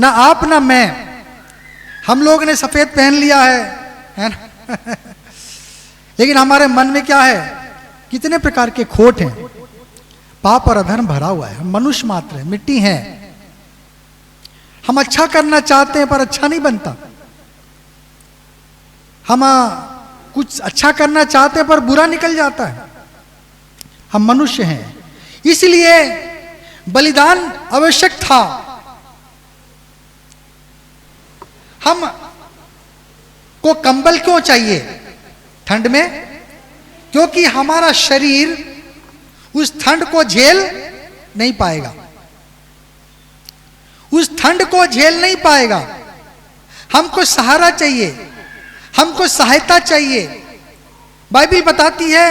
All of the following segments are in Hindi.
ना आप ना मैं, हम लोग ने सफेद पहन लिया है ना लेकिन हमारे मन में क्या है, कितने प्रकार के खोट हैं, पाप और अधर्म भरा हुआ है। हम मनुष्य मात्र हैं, मिट्टी हैं। हम अच्छा करना चाहते हैं पर अच्छा नहीं बनता। हम कुछ अच्छा करना चाहते हैं पर बुरा निकल जाता है। हम मनुष्य हैं, इसलिए बलिदान आवश्यक था। हम को कंबल क्यों चाहिए ठंड में? क्योंकि हमारा शरीर उस ठंड को झेल नहीं पाएगा, उस ठंड को झेल नहीं पाएगा। हमको सहारा चाहिए, हमको सहायता चाहिए। बाइबिल बताती है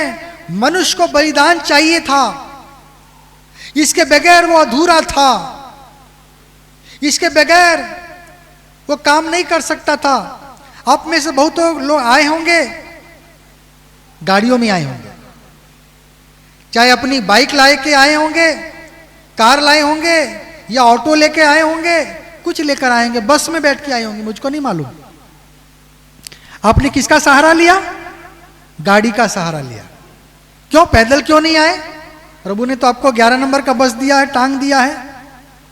मनुष्य को बलिदान चाहिए था, इसके बगैर वो अधूरा था, इसके बगैर वो काम नहीं कर सकता था। आप में से बहुत लोग आए होंगे, गाड़ियों में आए होंगे, चाहे अपनी बाइक लाए के आए होंगे, कार लाए होंगे, या ऑटो लेके आए होंगे, कुछ लेकर आएंगे, बस में बैठ के आए होंगे, मुझको नहीं मालूम। आपने किसका सहारा लिया? गाड़ी का सहारा लिया। क्यों? पैदल क्यों नहीं आए? प्रभु ने तो आपको 11 नंबर का बस दिया है, टांग दिया है,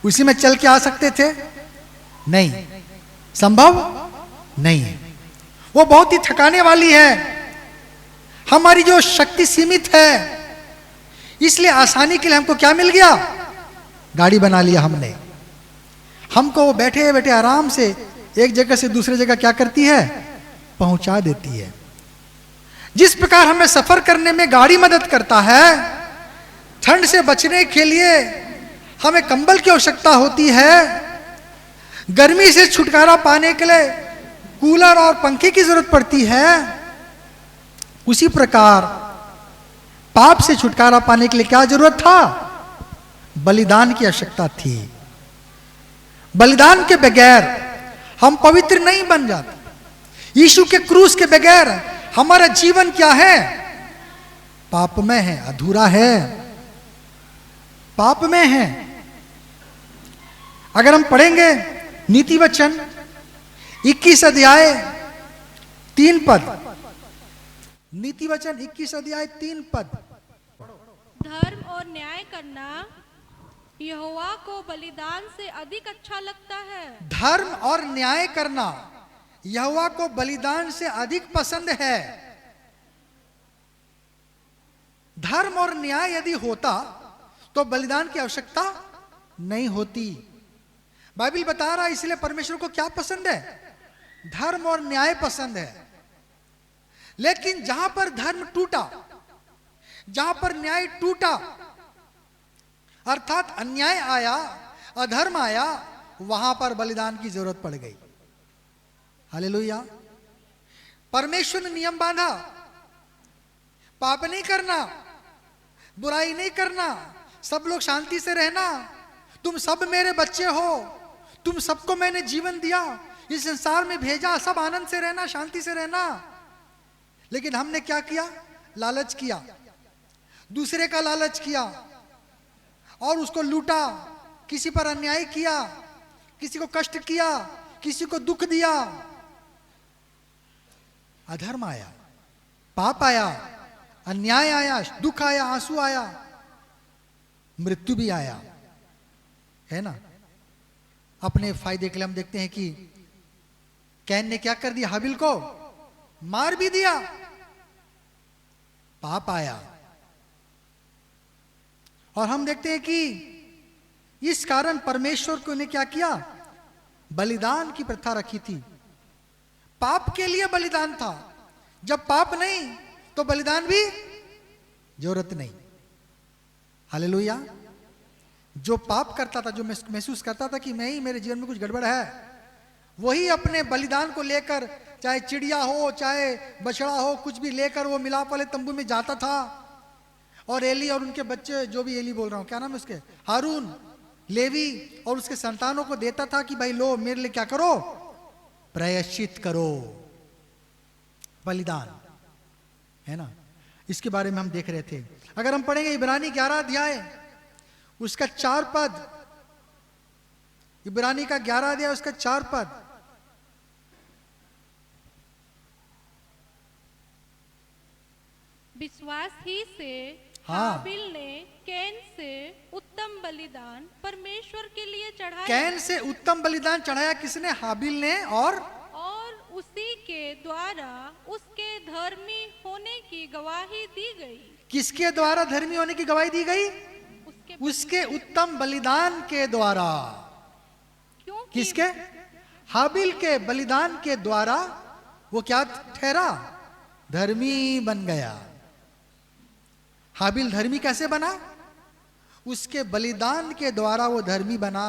उसी में चल के आ सकते थे? नहीं, संभव नहीं है। वो बहुत ही थकाने वाली है, हमारी जो शक्ति सीमित है। इसलिए आसानी के लिए हमको क्या मिल गया? गाड़ी बना लिया हमने। हमको वो बैठे बैठे आराम से एक जगह से दूसरे जगह क्या करती है? पहुंचा देती है। जिस प्रकार हमें सफर करने में गाड़ी मदद करता है, ठंड से बचने के लिए हमें कंबल की आवश्यकता होती है, गर्मी से छुटकारा पाने के लिए कूलर और पंखे की जरूरत पड़ती है, उसी प्रकार पाप से छुटकारा पाने के लिए क्या जरूरत था? बलिदान की आवश्यकता थी। बलिदान के बगैर हम पवित्र नहीं बन जाते। यीशु के क्रूस के बगैर हमारा जीवन क्या है? पाप में है, अधूरा है, पाप में है। अगर हम पढ़ेंगे नीति वचन 21 अध्याय 3 पद, नीति वचन 21 अध्याय 3 पद। धर्म और न्याय करना यहोवा को बलिदान से अधिक अच्छा लगता है। धर्म और न्याय करना यहोवा को बलिदान से अधिक पसंद है। धर्म और न्याय यदि होता तो बलिदान की आवश्यकता नहीं होती। बाइबिल बता रहा है इसलिए परमेश्वर को क्या पसंद है? धर्म और न्याय पसंद है। लेकिन जहां पर धर्म टूटा, जहां पर न्याय टूटा, अर्थात अन्याय आया, अधर्म आया, वहां पर बलिदान की जरूरत पड़ गई। हालेलुया। परमेश्वर ने नियम बांधा, पाप नहीं करना, बुराई नहीं करना, सब लोग शांति से रहना, तुम सब मेरे बच्चे हो, तुम सबको मैंने जीवन दिया, इस संसार में भेजा, सब आनंद से रहना, शांति से रहना। लेकिन हमने क्या किया? लालच किया, दूसरे का लालच किया और उसको लूटा, किसी पर अन्याय किया, किसी को कष्ट किया, किसी को दुख दिया। अधर्म आया, पाप आया, अन्याय आया, दुख आया, आंसू आया, मृत्यु भी आया, है ना। अपने फायदे के लिए हम देखते हैं कि कैन ने क्या कर दिया? हाबिल को मार भी दिया, पाप आया। और हम देखते हैं कि इस कारण परमेश्वर को ने क्या किया? बलिदान की प्रथा रखी थी। पाप के लिए बलिदान था, जब पाप नहीं तो बलिदान भी जरूरत नहीं। हालेलुया। जो पाप करता था, जो महसूस करता था कि मैं ही, मेरे जीवन में कुछ गड़बड़ है, वही अपने बलिदान को लेकर, चाहे चिड़िया हो, चाहे बछड़ा हो, कुछ भी लेकर वो मिलाप वाले तंबू में जाता था। और एली और उनके बच्चे, जो भी एली बोल रहा हूं, क्या नाम है उसके, हारून, लेवी और उसके संतानों को देता था कि भाई लो, मेरे लिए क्या करो? प्रायश्चित करो, बलिदान, है ना। इसके बारे में हम देख रहे थे। अगर हम पढ़ेंगे इब्रानी 11 अध्याय उसका 4 पद, इब्रानी का 11 अध्याय उसका 4 पद। विश्वास ही से हाँ। हाबिल ने कैन से उत्तम बलिदान परमेश्वर के लिए चढ़ाया, कैन से उत्तम बलिदान चढ़ाया किसने? हाबिल ने। और उसी के द्वारा उसके धर्मी होने की गवाही दी गई। किसके द्वारा धर्मी होने की गवाही दी गई? उसके उत्तम बलिदान के द्वारा। क्योंकि किसके? हाबिल के बलिदान के द्वारा वो क्या ठहरा? धर्मी बन गया। हाबिल धर्मी कैसे बना? उसके बलिदान के द्वारा वो धर्मी बना।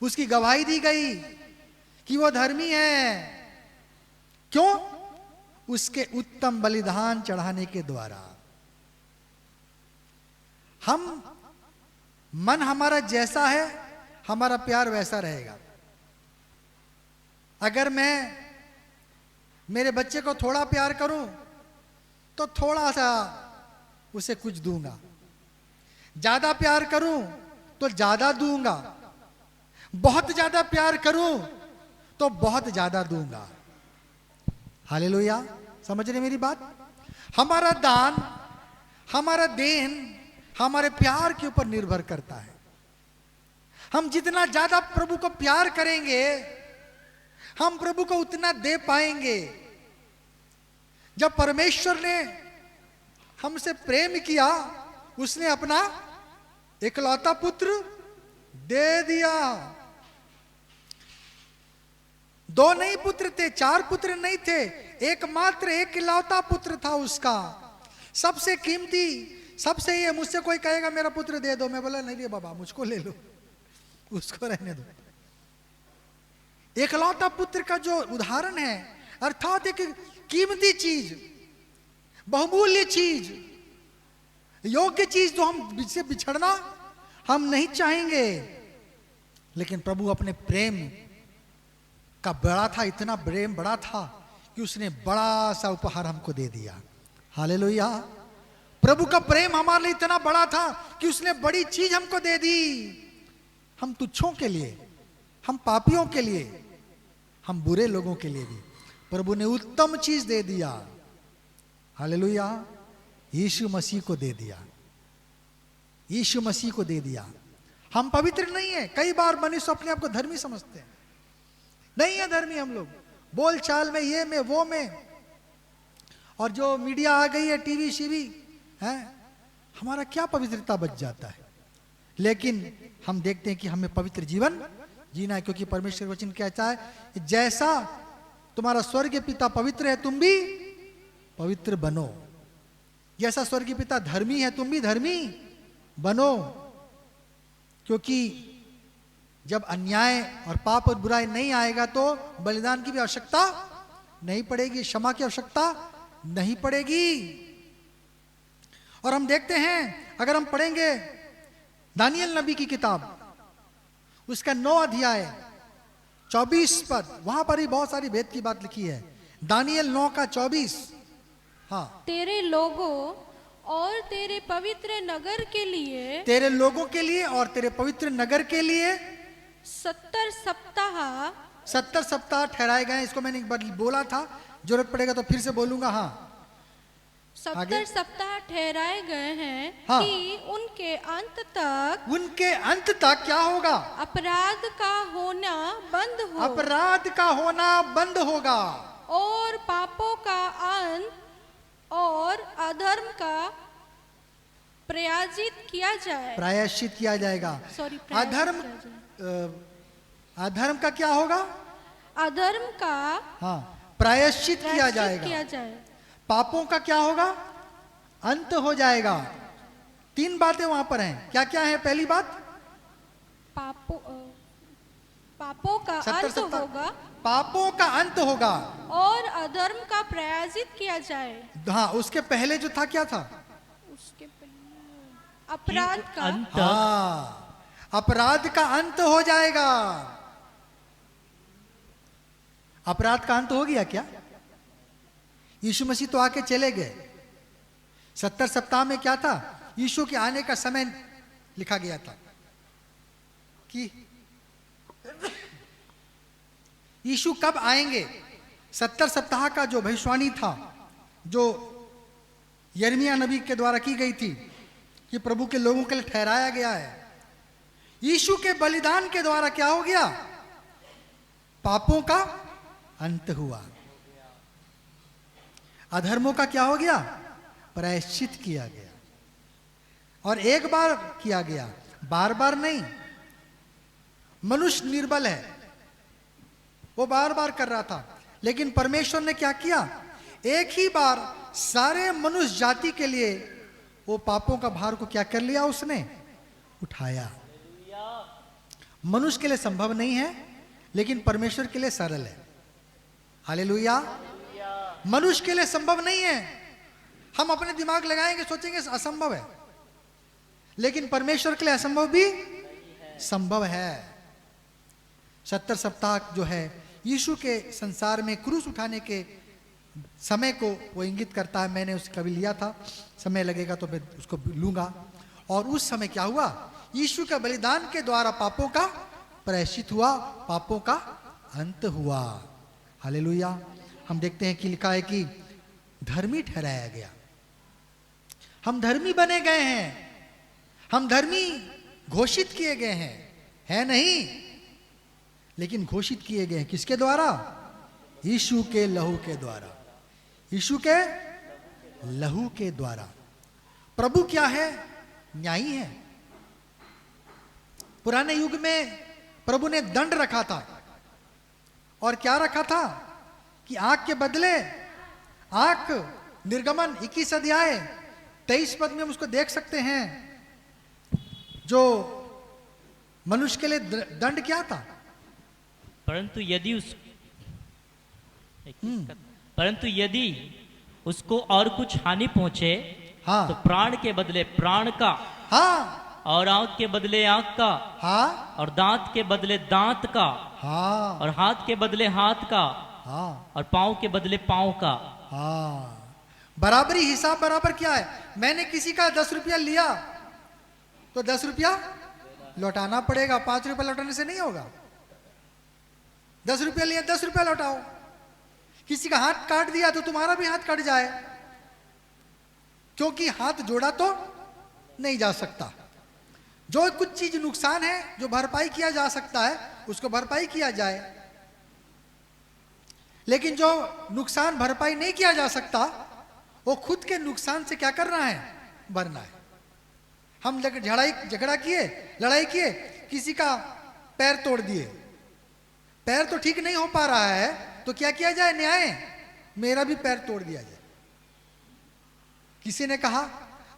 उसकी गवाही दी गई कि वो धर्मी है। क्यों? उसके उत्तम बलिदान चढ़ाने के द्वारा। हम मन हमारा जैसा है, हमारा प्यार वैसा रहेगा। अगर मैं मेरे बच्चे को थोड़ा प्यार करूं तो थोड़ा सा उसे कुछ दूंगा, ज्यादा प्यार करूं तो ज्यादा दूंगा, बहुत ज्यादा प्यार करूं तो बहुत ज्यादा दूंगा। हालेलुया, समझ रहे मेरी बात? हमारा दान, हमारा देन हमारे प्यार के ऊपर निर्भर करता है। हम जितना ज्यादा प्रभु को प्यार करेंगे, हम प्रभु को उतना दे पाएंगे। जब परमेश्वर ने हमसे प्रेम किया, उसने अपना इकलौता पुत्र दे दिया। 2 नहीं पुत्र थे, 4 पुत्र नहीं थे, एकमात्र एक इकलौता पुत्र था उसका, सबसे कीमती, सबसे ये। मुझसे कोई कहेगा मेरा पुत्र दे दो, मैं बोला नहीं रे बाबा, मुझको ले लो, उसको रहने दो। एकलौता पुत्र का जो उदाहरण है, अर्थात एक कीमती चीज, बहुमूल्य चीज, योग्य चीज, तो हम से बिछड़ना हम नहीं चाहेंगे। लेकिन प्रभु अपने प्रेम का बड़ा था, इतना प्रेम बड़ा था कि उसने बड़ा सा उपहार हमको दे दिया। हालेलुया। प्रभु का प्रेम हमारे लिए इतना बड़ा था कि उसने बड़ी चीज हमको दे दी। हम तुच्छों के लिए, हम पापियों के लिए, हम बुरे लोगों के लिए भी प्रभु ने उत्तम चीज दे दिया। हालेलुया। यीशु मसीह को दे दिया, यीशु मसीह को दे दिया। हम पवित्र नहीं है। कई बार मनुष्य अपने आप को धर्मी समझते हैं। नहीं है धर्मी हम लोग, बोल चाल में, ये में, वो में। और जो मीडिया आ गई है, टीवी शीवी है, हमारा क्या पवित्रता बच जाता है। लेकिन हम देखते हैं कि हमें पवित्र जीवन जीना है, क्योंकि परमेश्वर वचन कहता है जैसा तुम्हारा स्वर्गीय पिता पवित्र है, तुम भी पवित्र बनो। जैसा स्वर्गीय पिता धर्मी है, तुम भी धर्मी बनो। क्योंकि जब अन्याय और पाप और बुराई नहीं आएगा तो बलिदान की भी आवश्यकता नहीं पड़ेगी, क्षमा की आवश्यकता नहीं पड़ेगी। और हम देखते हैं, अगर हम पढ़ेंगे दानियल नबी की किताब, उसका 9 अध्याय 24 पद, वहां पर ही बहुत सारी भेद की बात लिखी है। दानियल 9 का 24। हाँ, तेरे लोगों और तेरे पवित्र नगर के लिए, तेरे लोगों के लिए और तेरे पवित्र नगर के लिए 70 सप्ताह ठहराए गए। इसको मैंने एक बार बोला था, जरूरत पड़ेगा तो फिर से बोलूंगा। हाँ, 70 सप्ताह ठहराए गए हैं। हाँ। कि उनके अंत तक क्या होगा? अपराध का होना बंद हो, अपराध का होना बंद होगा, और पापों का अंत और अधर्म का प्रायश्चित किया जाए। प्रायश्चित किया जाएगा। सॉरी, अधर्म का क्या होगा? अधर्म का हाँ, प्रायश्चित किया किया जाए। पापों का क्या होगा? अंत हो जाएगा। 3 बातें वहां पर हैं। क्या क्या है? पहली बात, पापों का अंत होगा, पापों का अंत होगा, और अधर्म का प्रायश्चित किया जाए। हाँ, उसके पहले जो था क्या था? उसके पहले अपराध का अंत। हाँ, अपराध का अंत हो जाएगा। अपराध का अंत हो गया क्या? यीशु मसीह तो आके चले गए। 70 सप्ताह में क्या था? यीशु के आने का समय लिखा गया था कि यीशु कब आएंगे? 70 सप्ताह का जो भविष्यवाणी था, जो यिर्मयाह नबी के द्वारा की गई थी कि प्रभु के लोगों के लिए ठहराया गया है, यीशु के बलिदान के द्वारा क्या हो गया? पापों का अंत हुआ। अधर्मों का क्या हो गया? प्रायश्चित किया गया। और एक बार किया गया, बार बार नहीं। मनुष्य निर्बल है, वो बार बार कर रहा था, लेकिन परमेश्वर ने क्या किया? एक ही बार सारे मनुष्य जाति के लिए वो पापों का भार को क्या कर लिया? उसने उठाया। मनुष्य के लिए संभव नहीं है, लेकिन परमेश्वर के लिए सरल है। हालेलुया। मनुष्य के लिए संभव नहीं है। हम अपने दिमाग लगाएंगे, सोचेंगे असंभव है, लेकिन परमेश्वर के लिए असंभव भी संभव है। 70 सप्ताह जो है यीशु के संसार में क्रूस उठाने के समय को वो इंगित करता है। मैंने उसका भी लिया था, समय लगेगा तो मैं उसको लूंगा। और उस समय क्या हुआ? यीशु के बलिदान के द्वारा पापों का प्रायश्चित हुआ, पापों का अंत हुआ। हालेलुया। हम देखते हैं कि लिखा है कि धर्मी ठहराया गया। हम धर्मी बने गए हैं, हम धर्मी घोषित किए गए हैं, है नहीं, लेकिन घोषित किए गए हैं किसके द्वारा? यीशु के लहू के द्वारा। यीशु के लहू के द्वारा। प्रभु क्या है? न्यायी है। पुराने युग में प्रभु ने दंड रखा था, और क्या रखा था कि आंख के बदले आंख। निर्गमन 21 अध्याय 23 पद में हम उसको देख सकते हैं। जो मनुष्य के लिए दंड क्या था? परंतु यदि उसको और कुछ हानि पहुंचे, हाँ, तो प्राण के बदले प्राण का, हाँ, और आंख के बदले आंख का, हाँ, और दांत के बदले दांत का, हाँ, और हाथ के बदले हाथ का, हाँ, और पांव के बदले पांव का। हाँ। बराबरी, हिसाब बराबर क्या है? मैंने किसी का 10 रुपया लिया तो 10 रुपया लौटाना पड़ेगा। 5 रुपया लौटाने से नहीं होगा। 10 रुपया लिया, 10 रुपया लौटाओ। किसी का हाथ काट दिया तो तुम्हारा भी हाथ कट जाए, क्योंकि हाथ जोड़ा तो नहीं जा सकता। जो कुछ चीज नुकसान है, जो भरपाई किया जा सकता है, उसको भरपाई किया जाए। लेकिन जो नुकसान भरपाई नहीं किया जा सकता, वो खुद के नुकसान से क्या करना है? भरना है। हम झगड़ा किए, लड़ाई किए, किसी का पैर तोड़ दिए, पैर तो ठीक नहीं हो पा रहा है, तो क्या किया जाए? न्याय, मेरा भी पैर तोड़ दिया जाए। किसी ने कहा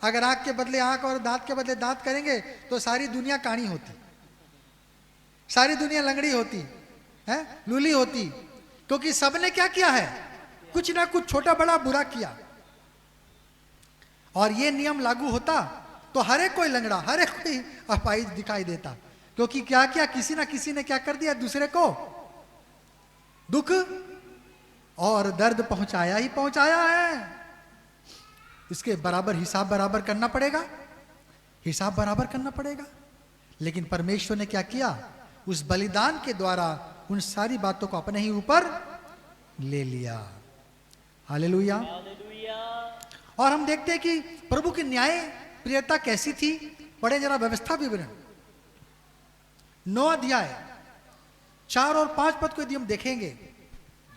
अगर आंख के बदले आंख और दांत के बदले दांत करेंगे तो सारी दुनिया काणी होती, सारी दुनिया लंगड़ी होती है, लूली होती, क्योंकि सबने क्या किया है? कुछ ना कुछ छोटा बड़ा बुरा किया। और ये नियम लागू होता तो हर एक कोई लंगड़ा, हर एक कोई अपाहिज दिखाई देता, क्योंकि क्या किया? किसी ना किसी ने क्या कर दिया? दूसरे को दुख और दर्द पहुंचाया ही पहुंचाया है। इसके बराबर हिसाब बराबर करना पड़ेगा, हिसाब बराबर करना पड़ेगा। लेकिन परमेश्वर ने क्या किया? उस बलिदान के द्वारा उन सारी बातों को अपने ही ऊपर ले लिया। हालेलुया। और हम देखते हैं कि प्रभु की न्याय प्रियता कैसी थी। पढ़े जरा व्यवस्था विवरण 9 अध्याय 4 और 5 पद को यदि हम देखेंगे।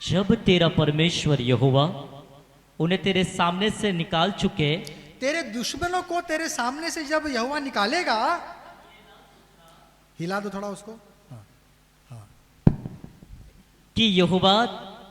जब तेरा परमेश्वर यहोवा उन्हें तेरे सामने से निकाल चुके, तेरे दुश्मनों को तेरे सामने से जब यहोवा निकालेगा, हिला दो थोड़ा उसको, हाँ, हाँ, कि यहोवा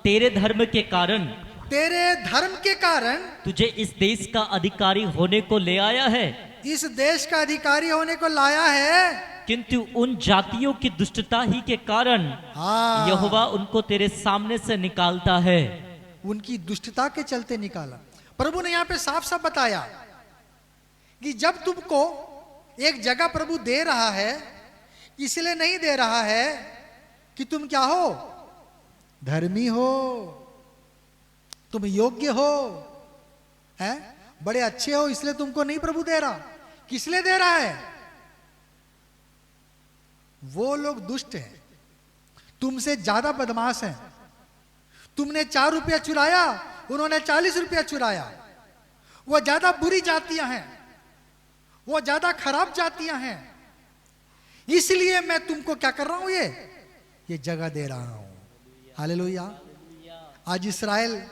तेरे धर्म के कारण, तेरे धर्म के कारण तुझे इस देश का अधिकारी होने को ले आया है, इस देश का अधिकारी होने को लाया है, किंतु उन जातियों की दुष्टता ही के कारण हाँ, यहोवा उनको तेरे सामने से निकालता है। उनकी दुष्टता के चलते निकाला। प्रभु ने यहां पे साफ साफ बताया कि जब तुमको एक जगह प्रभु दे रहा है, इसलिए नहीं दे रहा है कि तुम क्या हो? धर्मी हो, तुम योग्य हो, हैं, बड़े अच्छे हो, इसलिए तुमको नहीं प्रभु दे रहा। किस लिए दे रहा है? वो लोग दुष्ट हैं, तुमसे ज्यादा बदमाश हैं। तुमने 4 रुपया चुराया, उन्होंने 40 रुपया चुराया। वो ज्यादा बुरी जातियां हैं, वो ज्यादा खराब जातियां हैं। इसलिए मैं तुमको क्या कर रहा हूं, ये जगह दे रहा हूं। हालेलुया। आज इस्राएल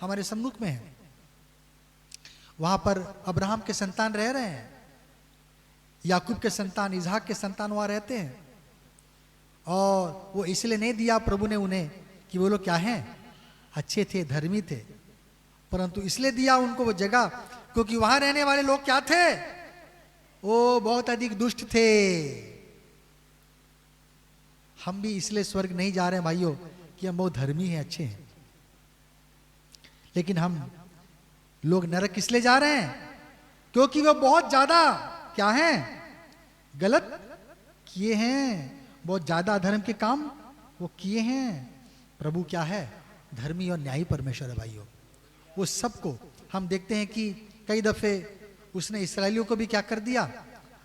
हमारे सम्मुख में है। वहां पर अब्राहम के संतान रह रहे हैं, याकूब के संतान, इसहाक के संतान वहां रहते हैं। और वो इसलिए नहीं दिया प्रभु ने उन्हें कि वो लोग क्या हैं, अच्छे थे, धर्मी थे, परंतु इसलिए दिया उनको वो जगह क्योंकि वहां रहने वाले लोग क्या थे, वो बहुत अधिक दुष्ट थे। हम भी इसलिए स्वर्ग नहीं जा रहे हैं भाइयों कि हम बहुत धर्मी हैं, अच्छे हैं, लेकिन हम लोग नरक इसलिए जा रहे हैं क्योंकि वो बहुत ज्यादा क्या हैं, गलत किए हैं, बहुत ज्यादा अधर्म के काम वो किए हैं। प्रभु क्या है, धर्मी और न्यायी परमेश्वर है भाइयों। वो सबको हम देखते हैं कि कई दफे उसने इसराइलियों को भी क्या कर दिया,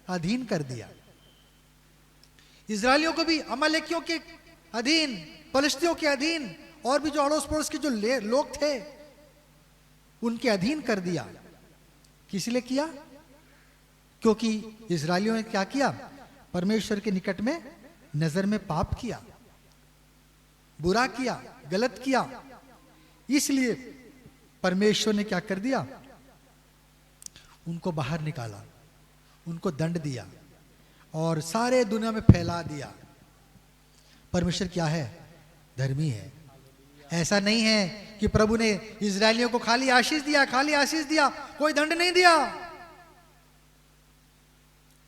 अधीन कर दिया। इसराइलियों को भी अमालेकियों के अधीन, पलिश्तियों के अधीन, और भी जो अड़ोस पड़ोस के जो लोग थे उनके अधीन कर दिया। किस लिए किया, क्योंकि इस्राएलियों ने क्या किया, परमेश्वर के निकट में नजर में पाप किया, बुरा किया, गलत किया। इसलिए परमेश्वर ने क्या कर दिया, उनको बाहर निकाला, उनको दंड दिया और सारे दुनिया में फैला दिया। परमेश्वर क्या है, धर्मी है। ऐसा नहीं है कि प्रभु ने इजरायलियों को खाली आशीष दिया, खाली आशीष दिया, कोई दंड नहीं दिया।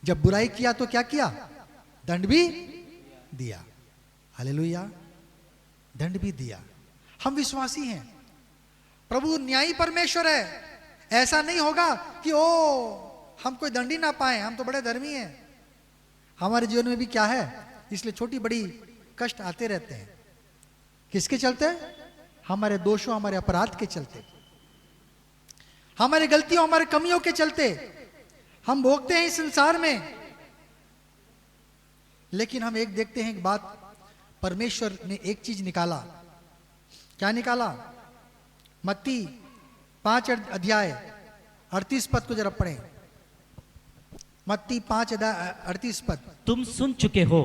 जब बुराई किया तो क्या किया, दंड भी दिया। हालेलुया, दंड भी दिया। हम विश्वासी हैं, प्रभु न्यायी परमेश्वर है। ऐसा नहीं होगा कि ओ हम कोई दंड ही ना पाए, हम तो बड़े धर्मी हैं। हमारे जीवन में भी क्या है, इसलिए छोटी बड़ी कष्ट आते रहते हैं। किसके चलते, हमारे दोषों, हमारे अपराध के चलते, हमारी गलतियों, हमारे कमियों के चलते हम भोगते हैं इस संसार में। लेकिन हम एक देखते हैं एक बात, परमेश्वर ने एक चीज निकाला। क्या निकाला, मत्ती 5 अध्याय 38 पद को जरा पढ़ें। मत्ती 5 अध्याय 38 पद। तुम सुन चुके हो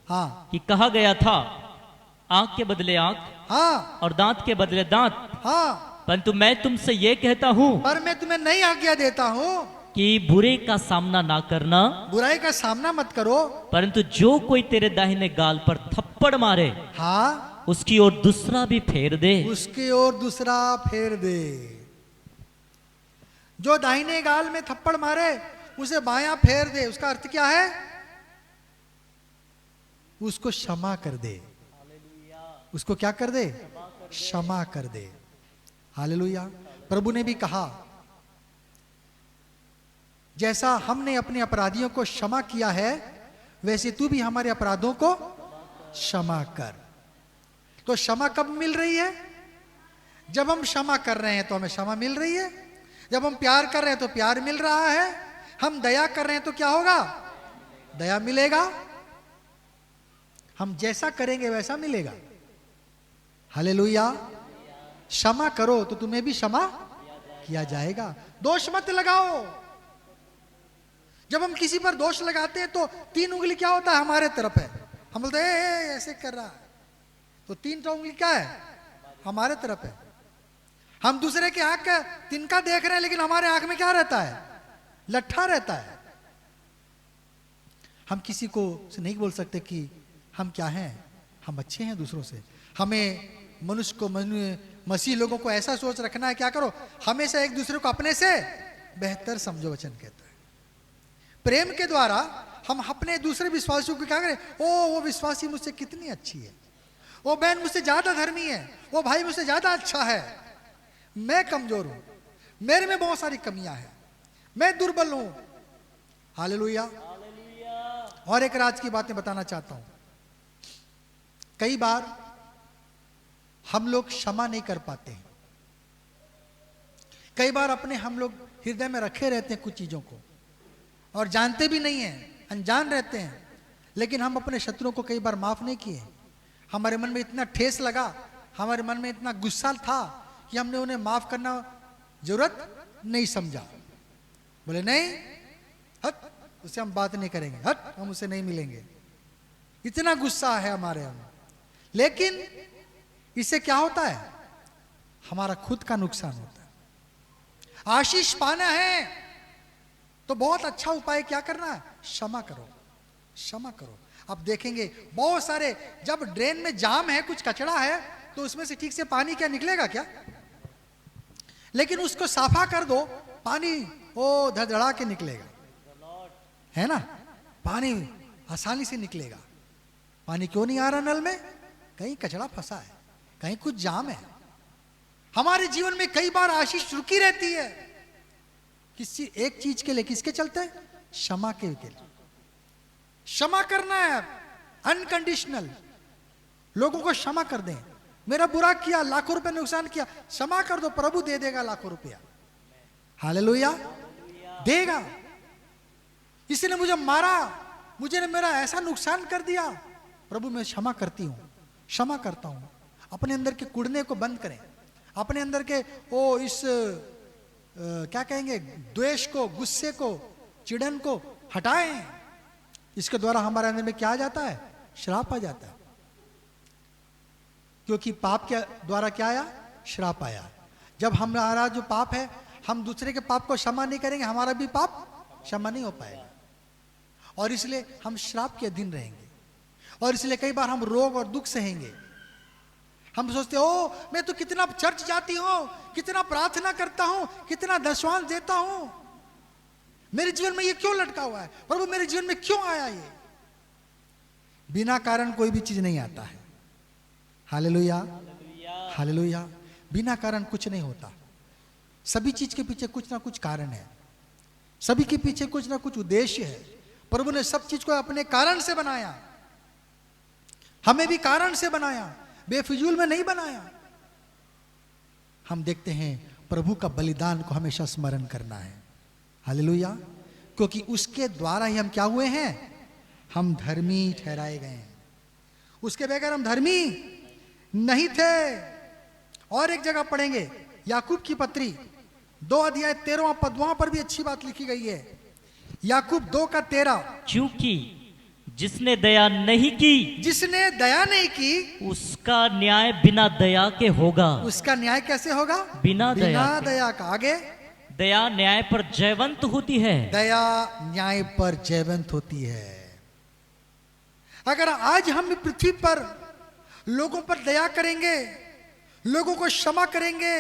हाँ कि कहा गया था, आंख के बदले आंख हाँ और दांत के बदले दांत। हाँ, परंतु मैं तुमसे ये कहता हूँ पर मैं तुम्हें नहीं आज्ञा देता हूँ कि बुरे का सामना ना करना, बुराई का सामना मत करो, परंतु जो कोई तेरे दाहिने गाल पर थप्पड़ मारे, हाँ उसकी ओर दूसरा भी फेर दे। उसकी ओर दूसरा फेर दे। जो दाहिने गाल में थप्पड़ मारे उसे बायां फेर दे। उसका अर्थ क्या है, उसको क्षमा कर दे। उसको क्या कर दे, क्षमा कर दे। हालेलुया। प्रभु ने भी कहा, जैसा हमने अपने अपराधियों को क्षमा किया है, वैसे तू भी हमारे अपराधों को क्षमा कर। तो क्षमा कब मिल रही है, जब हम क्षमा कर रहे हैं तो हमें क्षमा मिल रही है। जब हम प्यार कर रहे हैं तो प्यार मिल रहा है। हम दया कर रहे हैं तो क्या होगा, दया मिलेगा। हम जैसा करेंगे वैसा मिलेगा। हालेलुया। क्षमा करो तो तुम्हें भी क्षमा किया जाएगा। दोष मत लगाओ। जब हम किसी पर दोष लगाते हैं तो 3 उंगली क्या होता है, हमारे तरफ है। हम बोलते हैं ऐसे कर रहा है, तो 3 उंगली क्या है, हमारे तरफ है। हम दूसरे के आंख का तिनका देख रहे हैं, लेकिन हमारे आंख में क्या रहता है, लट्ठा रहता है। हम किसी को से नहीं बोल सकते कि हम क्या हैं, हम अच्छे हैं दूसरों से। हमें मनुष्य को, मसीह लोगों को ऐसा सोच रखना है, क्या करो, हमेशा एक दूसरे को अपने से बेहतर समझो, वचन कहता है। प्रेम के द्वारा हम अपने दूसरे विश्वासियों को क्या करें, ओ वो विश्वासी मुझसे कितनी अच्छी है, वो बहन मुझसे ज्यादा धर्मी है, वो भाई मुझसे ज्यादा अच्छा है, मैं कमजोर हूं, मेरे में बहुत सारी कमियां हैं, मैं दुर्बल हूं। हालेलुया। और एक राज की बातें बताना चाहता हूं। कई बार हम लोग क्षमा नहीं कर पाते हैं। कई बार अपने हम लोग हृदय में रखे रहते हैं कुछ चीजों को, और जानते भी नहीं हैं, अनजान रहते हैं। लेकिन हम अपने शत्रुओं को कई बार माफ नहीं किए, हमारे मन में इतना ठेस लगा, हमारे मन में इतना गुस्सा था कि हमने उन्हें माफ करना जरूरत नहीं समझा। बोले नहीं, हट, उससे हम बात नहीं करेंगे, हट, हम उससे नहीं मिलेंगे। इतना गुस्सा है हमारे अंदर। लेकिन इससे क्या होता है? हमारा खुद का नुकसान होता है। आशीष पाना है तो बहुत अच्छा उपाय क्या करना है? क्षमा करो, क्षमा करो। आप देखेंगे बहुत सारे, जब ड्रेन में जाम है, कुछ कचरा है, तो उसमें से ठीक से पानी क्या निकलेगा क्या? लेकिन उसको साफा कर दो, पानी ओ धड़धड़ा के निकलेगा, है ना? पानी आसानी से निकलेगा। पानी क्यों नहीं आ रहा नल में? कहीं कचरा फंसा है, कहीं कुछ जाम है। हमारे जीवन में कई बार आशीष रुकी रहती है किसी एक चीज के लिए। किसके चलते? क्षमा के लिए। क्षमा करना है अनकंडीशनल। लोगों को क्षमा कर दें। मेरा बुरा किया, लाखों रुपए नुकसान किया, क्षमा कर दो, प्रभु दे देगा लाखों रुपया। हालेलुया, देगा। किसी ने मुझे मारा, मुझे ने मेरा ऐसा नुकसान कर दिया, प्रभु मैं क्षमा करती हूं, क्षमा करता हूं। अपने अंदर के कुड़ने को बंद करें, अपने अंदर के ओ इस क्या कहेंगे, द्वेष को, गुस्से को, चिड़न को हटाएं। इसके द्वारा हमारे अंदर में क्या आ जाता है? श्राप आ जाता है। क्योंकि पाप के द्वारा क्या आया? श्राप आया। जब हमारा जो पाप है, हम दूसरे के पाप को क्षमा नहीं करेंगे, हमारा भी पाप क्षमा नहीं हो पाएगा, और इसलिए हम श्राप के अधीन रहेंगे। और इसलिए कई बार हम रोग और दुख सहेंगे। हम सोचते हो मैं तो कितना चर्च जाती हूं, कितना प्रार्थना करता हूं, कितना दशवांश देता हूं, मेरे जीवन में ये क्यों लटका हुआ है? प्रभु मेरे जीवन में क्यों आया ये? बिना कारण कोई भी चीज नहीं आता है। Hallelujah, hallelujah. बिना कारण कुछ नहीं होता। सभी चीज के पीछे कुछ ना कुछ कारण है, सभी के पीछे कुछ ना कुछ उद्देश्य है। प्रभु ने सब चीज को अपने कारण से बनाया, हमें भी कारण से बनाया, बेफिजूल में नहीं बनाया। हम देखते हैं प्रभु का बलिदान को हमेशा स्मरण करना है। हालेलुया, क्योंकि उसके द्वारा ही हम क्या हुए हैं? हम धर्मी ठहराए गए हैं। उसके बगैर हम धर्मी नहीं थे। और एक जगह पढ़ेंगे, याकूब की पत्री 2 अध्याय 13वां पद, वहां पर भी अच्छी बात लिखी गई है। याकूब 2:13, क्योंकि जिसने दया नहीं की, जिसने दया नहीं की, उसका न्याय बिना दया के होगा। उसका न्याय कैसे होगा? बिना दया का। आगे, दया न्याय पर जयवंत होती है। दया न्याय पर जयवंत होती है। अगर आज हम पृथ्वी पर लोगों पर दया करेंगे, लोगों को क्षमा करेंगे,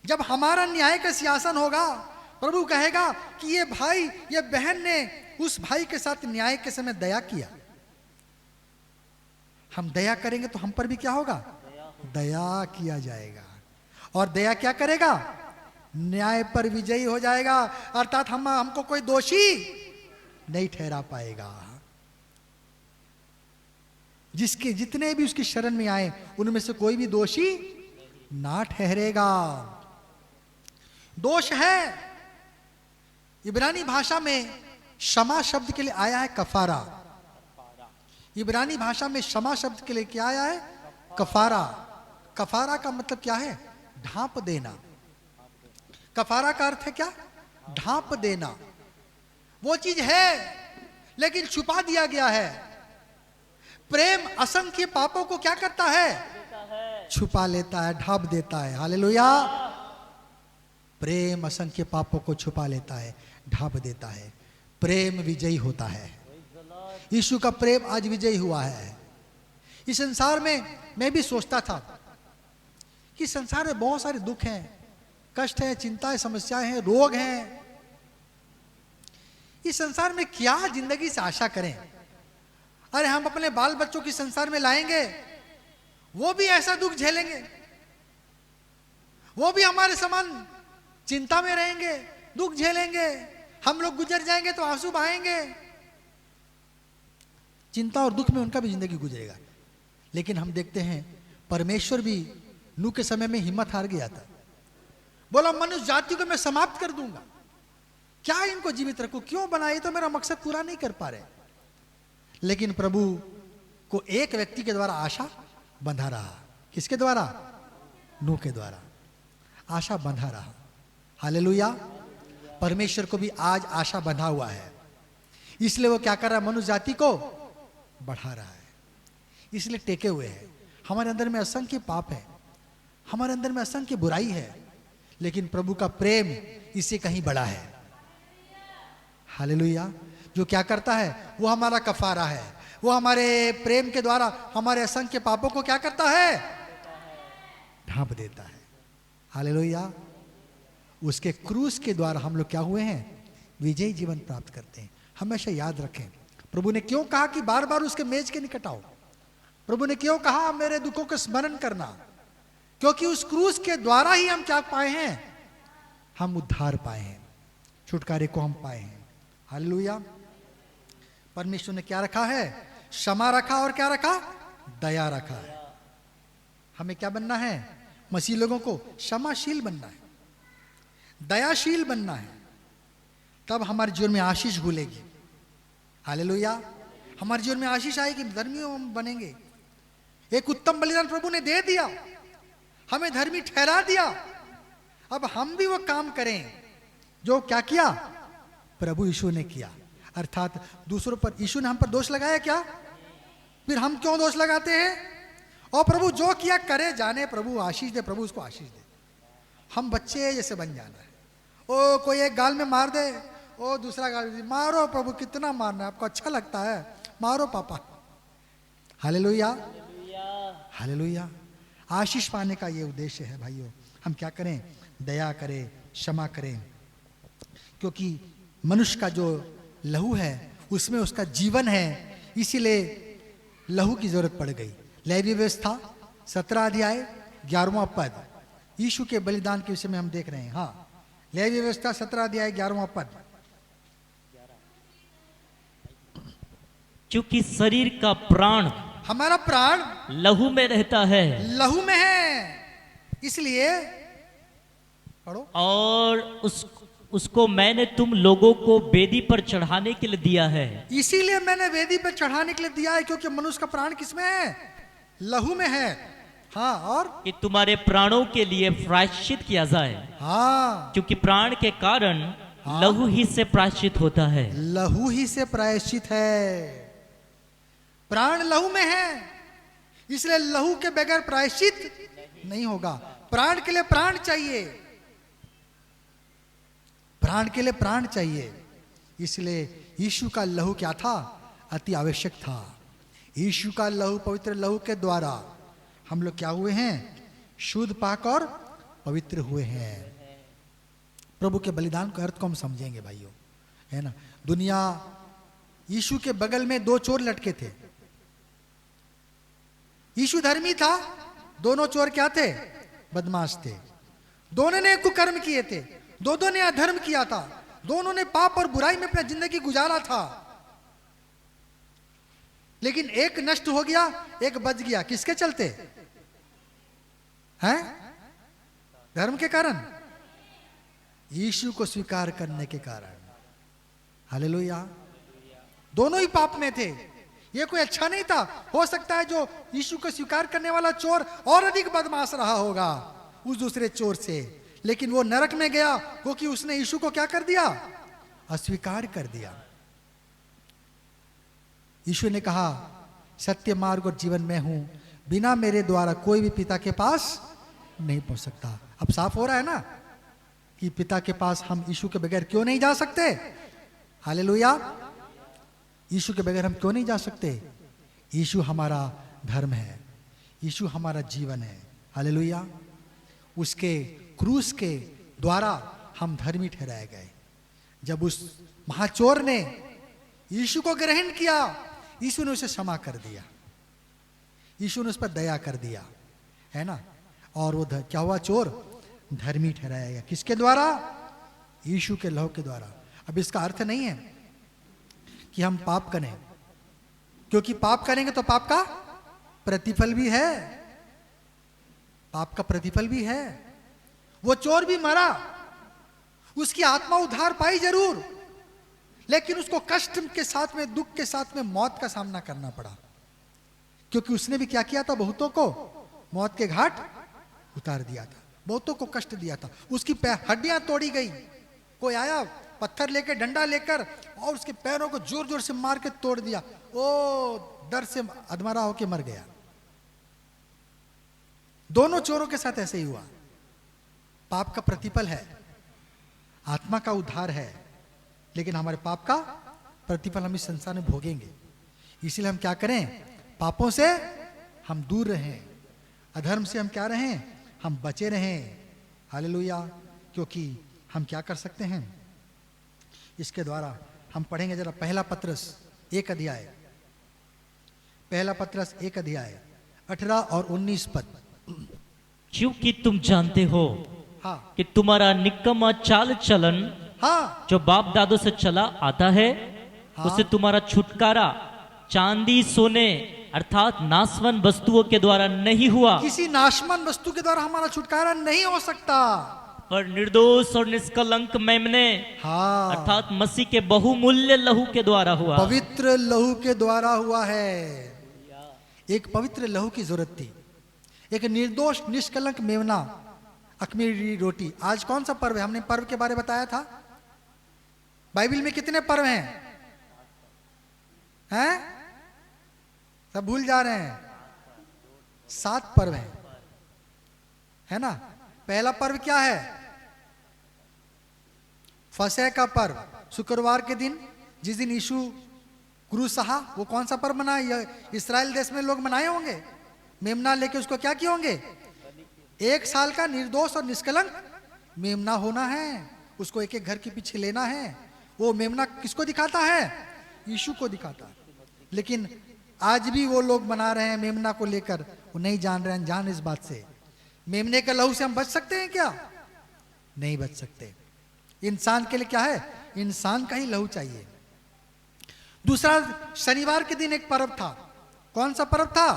जब हमारा न्याय का सिंहासन होगा, प्रभु कहेगा कि ये भाई, ये बहन ने उस भाई के साथ न्याय के समय दया किया। हम दया करेंगे तो हम पर भी क्या होगा? दया किया जाएगा। और दया क्या करेगा? न्याय पर विजयी हो जाएगा। अर्थात हमको कोई दोषी नहीं ठहरा पाएगा। जिसके जितने भी उसकी शरण में आए, उनमें से कोई भी दोषी ना ठहरेगा। दोष है, इब्रानी भाषा में क्षमा शब्द के लिए आया है कफारा। इब्रानी भाषा में क्षमा शब्द के लिए क्या आया है? कफारा। कफारा का मतलब क्या है? ढांप देना। कफारा का अर्थ है क्या? ढांप देना। वो चीज है लेकिन छुपा दिया गया है। प्रेम असंख्य पापों को क्या करता है? छुपा लेता है, ढांप देता है। हालेलुया। प्रेम असंख्य पापों को छुपा लेता है, ढांप देता है। प्रेम विजयी होता है। यीशु का प्रेम आज विजयी हुआ है। इस संसार में मैं भी सोचता था कि संसार में बहुत सारे दुख हैं, कष्ट हैं, चिंताएं, समस्याएं हैं, रोग हैं। इस संसार में क्या जिंदगी से आशा करें? अरे हम अपने बाल बच्चों की संसार में लाएंगे, वो भी ऐसा दुख झेलेंगे, वो भी हमारे समान चिंता में रहेंगे, दुख झेलेंगे। हम लोग गुजर जाएंगे तो आंसू बहाएंगे। चिंता और दुख में उनका भी जिंदगी गुजरेगा। लेकिन हम देखते हैं परमेश्वर भी नूह के समय में हिम्मत हार गया था। बोला मनुष्य जाति को मैं समाप्त कर दूंगा, क्या इनको जीवित रखूं, क्यों बनाए, तो मेरा मकसद पूरा नहीं कर पा रहे। लेकिन प्रभु को एक व्यक्ति के द्वारा आशा बंधा रहा। किसके द्वारा? नूह के द्वारा आशा बंधा रहा। हालेलुया। परमेश्वर को भी आज आशा बंधा हुआ है, इसलिए वो क्या कर रहा है? मनुष्य जाति को बढ़ा रहा है, इसलिए टेके हुए है। हमारे अंदर में असंख्य पाप है, हमारे अंदर में असंख्य बुराई है, लेकिन प्रभु का प्रेम इससे कहीं बड़ा है। हालेलुया। जो क्या करता है? वो हमारा कफारा है। वो हमारे प्रेम के द्वारा हमारे असंख्य पापों को क्या करता है? ढांप देता है। हालेलुया। उसके क्रूस के द्वारा हम लोग क्या हुए हैं? विजयी जीवन प्राप्त करते हैं। हमेशा याद रखें, प्रभु ने क्यों कहा कि बार बार उसके मेज के निकट आओ? प्रभु ने क्यों कहा मेरे दुखों को स्मरण करना? क्योंकि उस क्रूस के द्वारा ही हम क्या पाए हैं? हम उद्धार पाए हैं, छुटकारे को हम पाए हैं। हालेलुया। परमेश्वर ने क्या रखा है? क्षमा रखा, और क्या रखा? दया रखा है। हमें क्या बनना है? मसीह लोगों को क्षमाशील बनना है, दयाशील बनना है, तब हमारे जीवन में आशीष घुलेगी। हालेलुया। हमारे जीवन में आशीष आएगी, धर्मी हम बनेंगे। एक उत्तम बलिदान प्रभु ने दे दिया, हमें धर्मी ठहरा दिया। अब हम भी वो काम करें जो क्या किया? प्रभु यीशु ने किया। अर्थात दूसरों पर यीशु ने हम पर दोष लगाया क्या? फिर हम क्यों दोष लगाते हैं? और प्रभु जो किया करे जाने, प्रभु आशीष दे, प्रभु उसको आशीष दे। हम बच्चे जैसे बन जाना है। ओ कोई एक गाल में मार दे, ओ दूसरा गाल में मारो, प्रभु कितना मारना है, आपको अच्छा लगता है, मारो पापा। हालेलुया। हालेलुया। आशीष पाने का ये उद्देश्य है भाइयों। हम क्या करें? दया करें, क्षमा करें, क्योंकि मनुष्य का जो लहू है उसमें उसका जीवन है, इसीलिए लहू की जरूरत पड़ गई। लेवी व्यवस्था 17 अध्याय 11वां पद, यीशु के बलिदान के विषय में हम देख रहे हैं। हाँ, लेवी व्यवस्था 17 अध्याय 11वां पद। क्योंकि शरीर का प्राण, हमारा प्राण लहू में रहता है, लहू में है, इसलिए पढ़ो। और उसको मैंने तुम लोगों को वेदी पर चढ़ाने के लिए दिया है। इसीलिए मैंने वेदी पर चढ़ाने के लिए दिया है, क्योंकि मनुष्य का प्राण किसमें है? लहू में है। हाँ, और कि तुम्हारे प्राणों के लिए प्रायश्चित किया जाए। हाँ, क्योंकि प्राण के कारण लहू ही से प्रायश्चित होता है। लहू ही से प्रायश्चित है। प्राण लहू में है, इसलिए लहू के बगैर प्रायश्चित नहीं होगा। प्राण के लिए प्राण चाहिए, प्राण के लिए प्राण चाहिए। इसलिए यीशु का लहू क्या था? अति आवश्यक था। यीशु का लहू, पवित्र लहू के द्वारा हम लोग क्या हुए हैं? शुद्ध, पाक और पवित्र हुए हैं। प्रभु के बलिदान के अर्थ को हम समझेंगे भाइयों, है ना। दुनिया, यीशु के बगल में 2 चोर लटके थे। यीशु धर्मी था, दोनों चोर क्या थे? बदमाश थे। दोनों ने कुकर्म किए थे, दोनों ने अधर्म किया था, दोनों ने पाप और बुराई में अपनी जिंदगी गुजारा था। लेकिन एक नष्ट हो गया, एक बच गया। किसके चलते? हैं? धर्म के कारण, यीशु को स्वीकार करने के कारण। हालेलुया। दोनों ही पाप में थे, ये कोई अच्छा नहीं था। हो सकता है जो यीशु को स्वीकार करने वाला चोर और अधिक बदमाश रहा होगा उस दूसरे चोर से, लेकिन वो नरक में गया क्योंकि उसने यीशु को क्या कर दिया? अस्वीकार कर दिया। यीशु ने कहा, सत्य, मार्ग और जीवन में हूं, बिना मेरे द्वारा कोई भी पिता के पास नहीं पहुंच सकता। अब साफ हो रहा है ना कि पिता के पास हम यीशु के बगैर क्यों नहीं जा सकते। हालेलुया। यीशु के बगैर हम क्यों नहीं जा सकते? यीशु हमारा धर्म है, यीशु हमारा जीवन है। हालेलुया। उसके क्रूस के द्वारा हम धर्मी ठहराए गए। जब उस महाचोर ने यीशु को ग्रहण किया, यीशु ने उसे क्षमा कर दिया, यीशु ने उस पर दया कर दिया, है ना। और वो क्या हुआ? चोर धर्मी ठहराया गया। किसके द्वारा? यीशु के लहू के द्वारा। अब इसका अर्थ नहीं है कि हम पाप करें, क्योंकि पाप करेंगे तो पाप का प्रतिफल भी है, पाप का प्रतिफल भी है। वो चोर भी मरा, उसकी आत्मा उद्धार पाई जरूर, लेकिन उसको कष्ट के साथ में, दुख के साथ में मौत का सामना करना पड़ा। क्योंकि उसने भी क्या किया था, बहुतों को मौत के घाट उतार दिया था, बहुतों को कष्ट दिया था, उसकी हड्डियां तोड़ी गई। कोई आया पत्थर लेकर, डंडा लेकर, और उसके पैरों को जोर जोर से मार के तोड़ दिया, ओ डर से अधमरा होके मर गया। दोनों चोरों के साथ ऐसे ही हुआ। पाप का प्रतिफल है, आत्मा का उद्धार है, लेकिन हमारे पाप का प्रतिफल हम इस संसार में भोगेंगे। इसीलिए हम क्या करें, पापों से हम दूर रहें, अधर्म से हम क्या रहें, हम बचे रहें। हालेलुया। क्योंकि हम क्या कर सकते हैं, इसके द्वारा हम पढ़ेंगे जरा पहला पत्रस 1 अध्याय, पहला पत्रस 1 अध्याय 18 और 19 पद। क्योंकि तुम जानते हो हाँ कि तुम्हारा निकम्मा चाल चलन हाँ जो बाप दादों से चला आता है, हाँ। उससे तुम्हारा छुटकारा चांदी सोने अर्थात नासवन वस्तुओं के द्वारा नहीं हुआ, किसी नाशमान वस्तु के द्वारा हमारा छुटकारा नहीं हो सकता, पर निर्दोष और निष्कलंक मेमने हाँ अर्थात मसीह के बहुमूल्य लहू के द्वारा हुआ। पवित्र लहू के द्वारा हुआ है। एक पवित्र लहू की जरूरत थी, एक निर्दोष निष्कलंक मेमना, अखमीरी रोटी। आज कौन सा पर्व है, हमने पर्व के बारे में बताया था। बाइबल में कितने पर्व हैं? सब भूल जा रहे हैं। 7 पर्व हैं, है ना। पहला पर्व क्या है, फसह का पर्व, शुक्रवार के दिन जिस दिन यीशु क्रूस सहा, वो कौन सा पर्व मनाया, इस्राएल देश में लोग मनाए होंगे। मेमना लेके उसको क्या किए होंगे, 1 साल का निर्दोष और निष्कलंक मेमना होना है, उसको एक एक घर के पीछे लेना है। वो मेमना किसको दिखाता है, यीशु को दिखाता है। लेकिन आज भी वो लोग बना रहे हैं मेमना को लेकर, वो नहीं जान रहे हैं, अनजान इस बात से। मेमने के लहू से हम बच सकते हैं क्या, नहीं बच सकते। इंसान के लिए क्या है, इंसान का ही लहू चाहिए। दूसरा, शनिवार के दिन एक पर्व था। कौन सा पर्व था,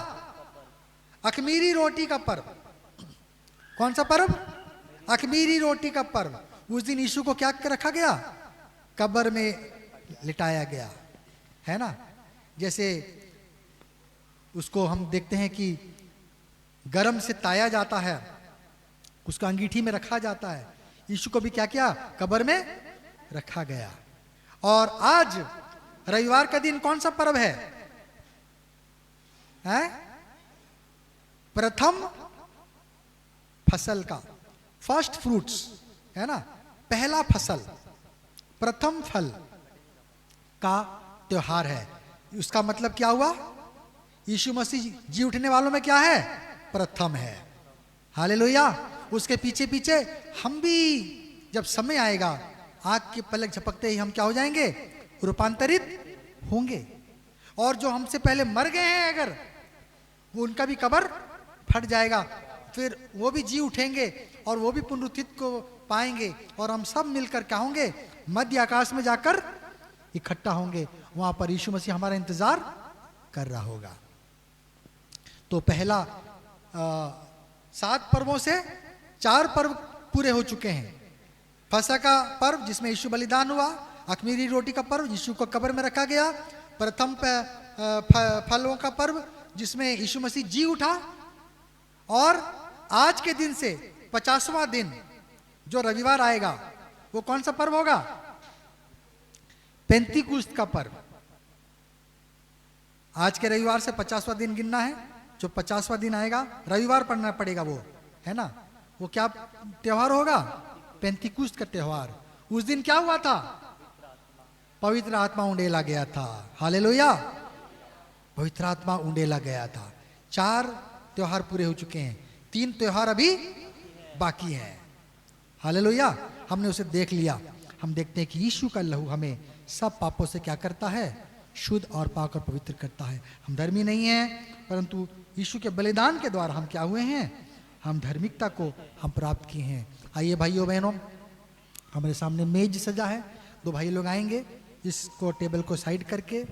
अखमीरी रोटी का पर्व। कौन सा पर्व, अखमीरी रोटी का पर्व। उस दिन यीशु को क्या रखा गया, कब्र में लिटाया गया, है ना। जैसे उसको हम देखते हैं कि गरम से ताया जाता है, उसको अंगीठी में रखा जाता है। यीशु को भी क्या किया, कब्र में रखा गया। और आज रविवार का दिन कौन सा पर्व है, प्रथम फसल का, फर्स्ट फ्रूट्स, है ना, पहला फसल, प्रथम फल का त्योहार है। उसका मतलब क्या हुआ, यीशु मसीह जी उठने वालों में क्या है, प्रथम है। हालेलुया। उसके पीछे पीछे हम भी जब समय आएगा, आग की पलक झपकते ही हम क्या हो जाएंगे, रूपांतरित होंगे। और जो हमसे पहले मर गए हैं, अगर वो, उनका भी कब्र फट जाएगा, फिर वो भी जी उठेंगे और वो भी पुनरुत्थित को पाएंगे, और हम सब मिलकर क्या होंगे, मध्य आकाश में जाकर इकट्ठा होंगे। वहां पर यीशु मसीह हमारा इंतजार कर रहा होगा। तो पहला 7 पर्वों से 4 पर्व पूरे हो चुके हैं। फसह का पर्व जिसमें यीशु बलिदान हुआ, अखमीरी रोटी का पर्व यीशु को कब्र में रखा गया, प्रथम फलों का पर्व जिसमें यीशु मसीह जी उठा, और आज के दिन से 50वां दिन जो रविवार आएगा वो कौन सा पर्व होगा, पेंतीकुस्त का पर्व। आज के रविवार से 50वां दिन गिनना है। जो 50वां दिन आएगा रविवार पढ़ना पड़ेगा, वो, है ना। वो क्या त्योहार होगा, पेंतीकुस्त का त्योहार। उस दिन क्या हुआ था, पवित्र आत्मा उंडेला गया था। हालेलुया, पवित्र आत्मा उंडेला गया था। 4 त्योहार पूरे हो चुके हैं, 3 त्योहार अभी बाकी हैं। हालेलुया, हमने उसे देख लिया। हम देखते हैं कि यीशु का लहू हमें सब पापों से क्या करता है, शुद्ध और पाक और पवित्र करता है। हम धर्मी नहीं हैं, परंतु यीशु के बलिदान के द्वारा हम क्या हुए हैं, हम धार्मिकता को हम प्राप्त किए हैं। आइए भाइयों बहनों, हमारे सामने मेज सजा है, 2 भाई लोग आएंगे, इसको टेबल को साइड करके